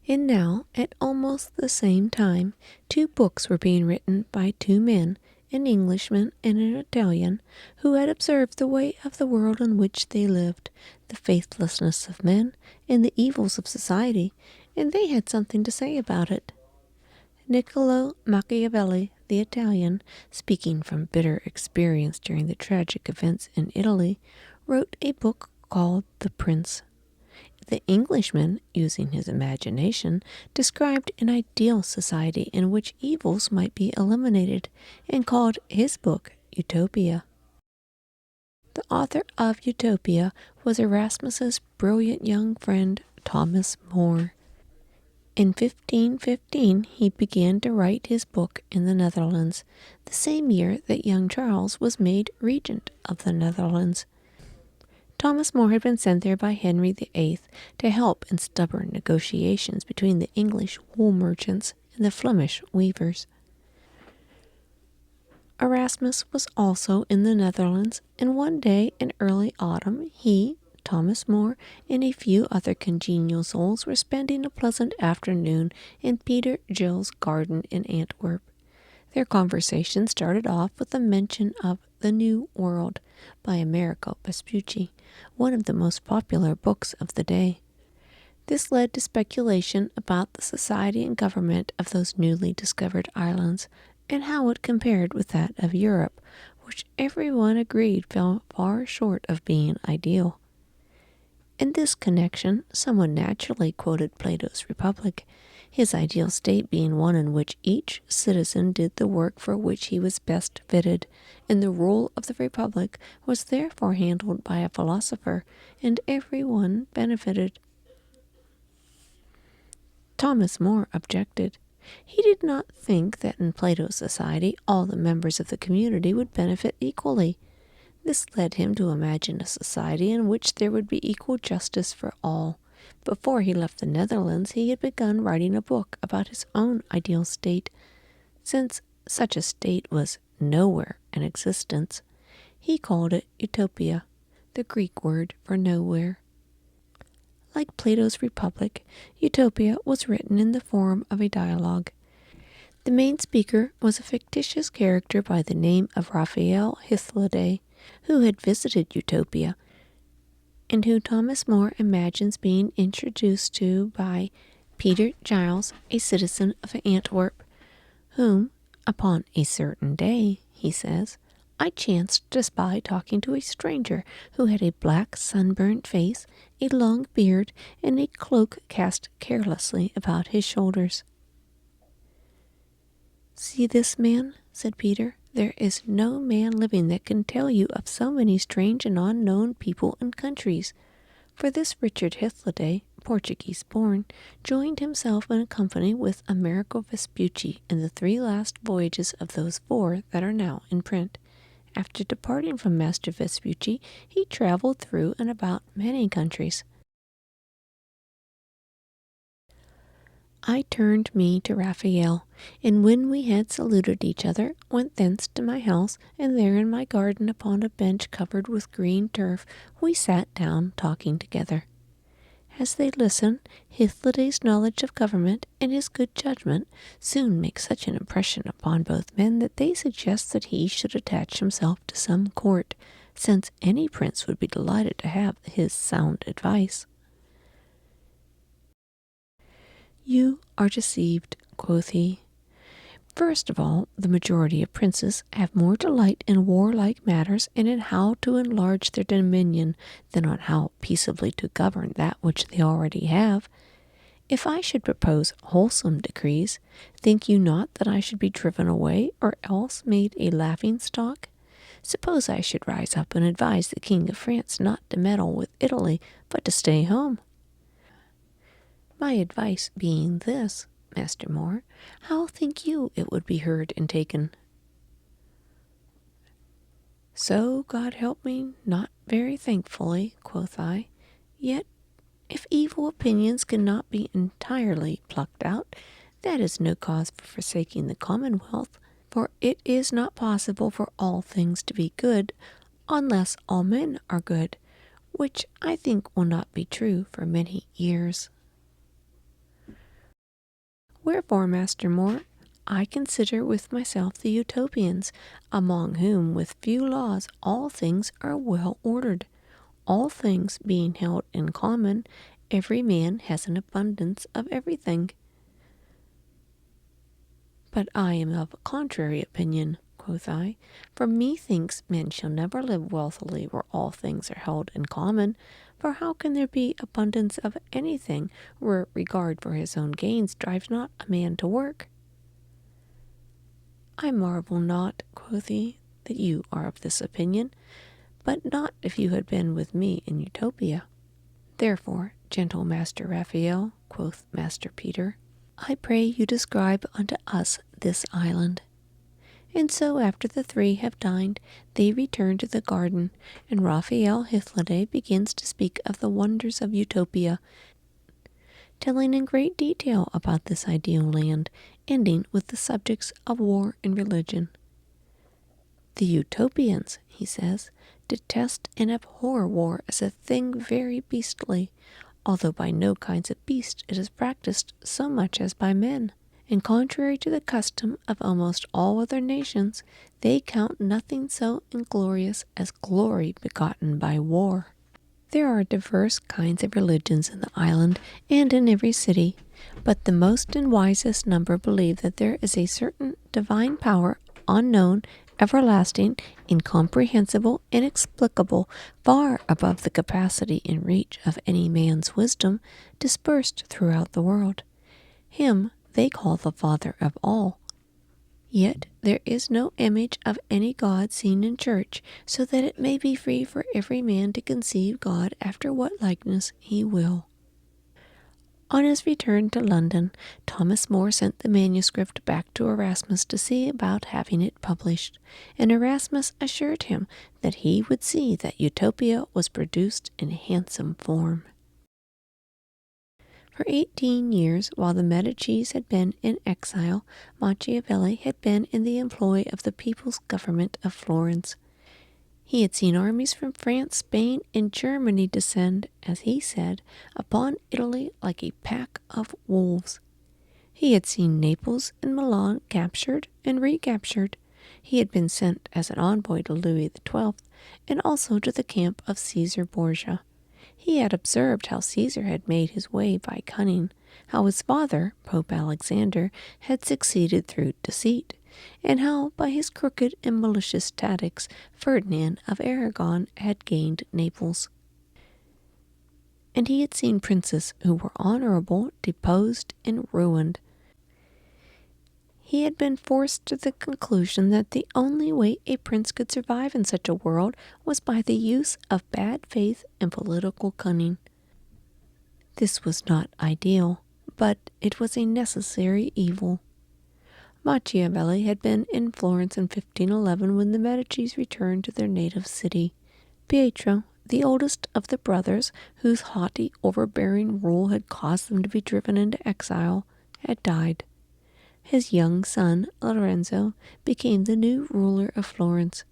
And now, at almost the same time, two books were being written by two men, an Englishman and an Italian, who had observed the way of the world in which they lived, the faithlessness of men, and the evils of society, and they had something to say about it. Niccolo Machiavelli, the Italian, speaking from bitter experience during the tragic events in Italy, wrote a book called The Prince. The Englishman, using his imagination, described an ideal society in which evils might be eliminated, and called his book Utopia. The author of Utopia was Erasmus's brilliant young friend Thomas More. In 1515 he began to write his book in the Netherlands, the same year that young Charles was made regent of the Netherlands. Thomas More had been sent there by Henry VIII to help in stubborn negotiations between the English wool merchants and the Flemish weavers. Erasmus was also in the Netherlands, and one day in early autumn he, Thomas More, and a few other congenial souls were spending a pleasant afternoon in Peter Gill's garden in Antwerp. Their conversation started off with a mention of The New World by Amerigo Vespucci, one of the most popular books of the day. This led to speculation about the society and government of those newly discovered islands, and how it compared with that of Europe, which everyone agreed fell far short of being ideal. In this connection, someone naturally quoted Plato's Republic, his ideal state being one in which each citizen did the work for which he was best fitted, and the rule of the Republic was therefore handled by a philosopher, and everyone benefited. Thomas More objected. He did not think that in Plato's society all the members of the community would benefit equally. This led him to imagine a society in which there would be equal justice for all. Before he left the Netherlands, he had begun writing a book about his own ideal state. Since such a state was nowhere in existence, he called it utopia, the Greek word for nowhere. Like Plato's Republic, Utopia was written in the form of a dialogue. The main speaker was a fictitious character by the name of Raphael Hythloday, who had visited Utopia, and who Thomas More imagines being introduced to by Peter Giles, a citizen of Antwerp, whom, upon a certain day, he says, I chanced to spy talking to a stranger who had a black sunburnt face, a long beard, and a cloak cast carelessly about his shoulders. See this man, said Peter. There is no man living that can tell you of so many strange and unknown people and countries. For this Richard Hythloday, Portuguese born, joined himself in a company with Amerigo Vespucci in the 3 last voyages of those 4 that are now in print. After departing from Master Vespucci, he traveled through and about many countries. I turned me to Raphael, and when we had saluted each other, went thence to my house, and there in my garden upon a bench covered with green turf, we sat down talking together. As they listened, Hythloday's knowledge of government and his good judgment soon make such an impression upon both men that they suggest that he should attach himself to some court, since any prince would be delighted to have his sound advice. You are deceived, quoth he. First of all, the majority of princes have more delight in warlike matters and in how to enlarge their dominion than on how peaceably to govern that which they already have. If I should propose wholesome decrees, think you not that I should be driven away or else made a laughing-stock? Suppose I should rise up and advise the King of France not to meddle with Italy, but to stay home. My advice being this, Master More, how think you it would be heard and taken? So God help me, not very thankfully, quoth I. Yet, if evil opinions cannot be entirely plucked out, that is no cause for forsaking the Commonwealth, for it is not possible for all things to be good, unless all men are good, which I think will not be true for many years. Wherefore, Master More, I consider with myself the utopians, among whom with few laws all things are well ordered. All things being held in common, every man has an abundance of everything. But I am of a contrary opinion, quoth I, for methinks men shall never live wealthily where all things are held in common. For how can there be abundance of anything where regard for his own gains drives not a man to work? I marvel not, quoth he, that you are of this opinion, but not if you had been with me in Utopia. Therefore, gentle Master Raphael, quoth Master Peter, I pray you describe unto us this island. And so after the three have dined, they return to the garden, and Raphael Hythloday begins to speak of the wonders of Utopia, telling in great detail about this ideal land, ending with the subjects of war and religion. The Utopians, he says, detest and abhor war as a thing very beastly, although by no kinds of beasts it is practiced so much as by men. And contrary to the custom of almost all other nations, they count nothing so inglorious as glory begotten by war. There are diverse kinds of religions in the island and in every city, but the most and wisest number believe that there is a certain divine power, unknown, everlasting, incomprehensible, inexplicable, far above the capacity and reach of any man's wisdom, dispersed throughout the world. Him they call the Father of all. Yet there is no image of any God seen in church, so that it may be free for every man to conceive God after what likeness he will. On his return to London, Thomas More sent the manuscript back to Erasmus to see about having it published, and Erasmus assured him that he would see that Utopia was produced in handsome form. For 18 years, while the Medicis had been in exile, Machiavelli had been in the employ of the people's government of Florence. He had seen armies from France, Spain, and Germany descend, as he said, upon Italy like a pack of wolves. He had seen Naples and Milan captured and recaptured. He had been sent as an envoy to Louis XII, and also to the camp of Caesar Borgia. He had observed how Caesar had made his way by cunning, how his father, Pope Alexander, had succeeded through deceit, and how, by his crooked and malicious tactics, Ferdinand of Aragon had gained Naples. And he had seen princes who were honorable deposed and ruined. He had been forced to the conclusion that the only way a prince could survive in such a world was by the use of bad faith and political cunning. This was not ideal, but it was a necessary evil. Machiavelli had been in Florence in 1511 when the Medicis returned to their native city. Pietro, the oldest of the brothers, whose haughty, overbearing rule had caused them to be driven into exile, had died. His young son, Lorenzo, became the new ruler of Florence.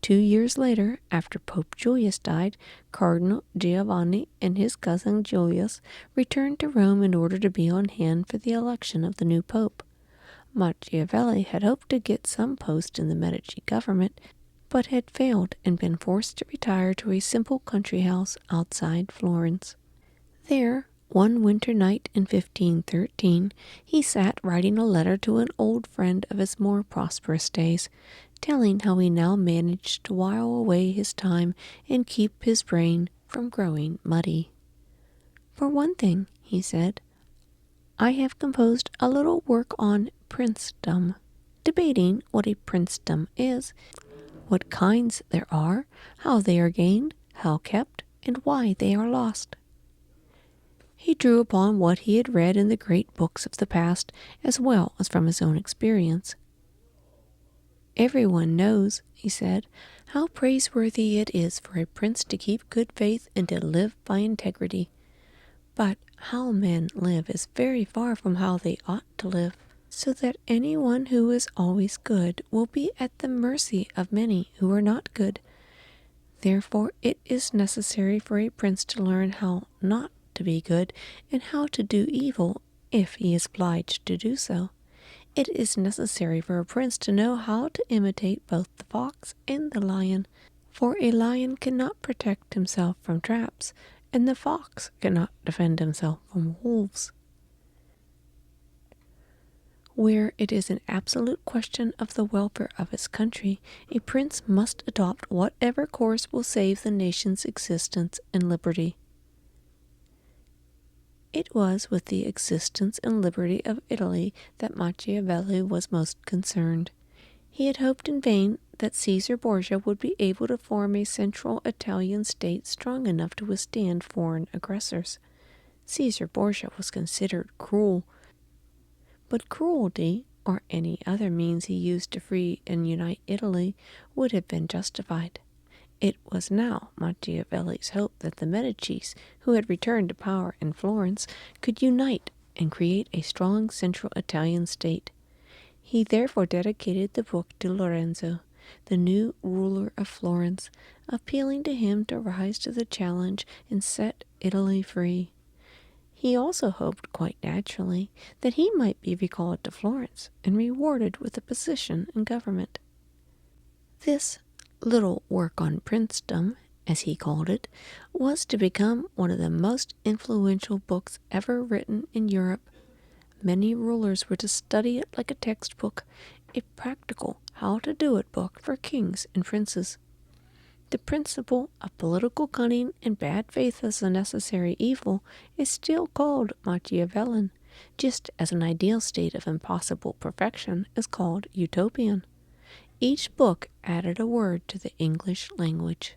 2 years later, after Pope Julius died, Cardinal Giovanni and his cousin Julius returned to Rome in order to be on hand for the election of the new pope. Machiavelli had hoped to get some post in the Medici government, but had failed and been forced to retire to a simple country house outside Florence. There, one winter night in 1513, he sat writing a letter to an old friend of his more prosperous days, telling how he now managed to while away his time and keep his brain from growing muddy. For one thing, he said, I have composed a little work on princedom, debating what a princedom is, what kinds there are, how they are gained, how kept, and why they are lost. He drew upon what he had read in the great books of the past, as well as from his own experience. Everyone knows, he said, how praiseworthy it is for a prince to keep good faith and to live by integrity. But how men live is very far from how they ought to live, so that anyone who is always good will be at the mercy of many who are not good. Therefore it is necessary for a prince to learn how not to be good and how to do evil if he is obliged to do so. It is necessary for a prince to know how to imitate both the fox and the lion, for a lion cannot protect himself from traps, and the fox cannot defend himself from wolves. Where it is an absolute question of the welfare of his country, a prince must adopt whatever course will save the nation's existence and liberty. It was with the existence and liberty of Italy that Machiavelli was most concerned. He had hoped in vain that Caesar Borgia would be able to form a central Italian state strong enough to withstand foreign aggressors. Caesar Borgia was considered cruel, but cruelty, or any other means he used to free and unite Italy, would have been justified. It was now Machiavelli's hope that the Medicis, who had returned to power in Florence, could unite and create a strong central Italian state. He therefore dedicated the book to Lorenzo, the new ruler of Florence, appealing to him to rise to the challenge and set Italy free. He also hoped, quite naturally, that he might be recalled to Florence and rewarded with a position in government. This little work on princedom, as he called it, was to become one of the most influential books ever written in Europe. Many rulers were to study it like a textbook, a practical how-to-do-it book for kings and princes. The principle of political cunning and bad faith as a necessary evil is still called Machiavellian, just as an ideal state of impossible perfection is called utopian. Each book added a word to the English language.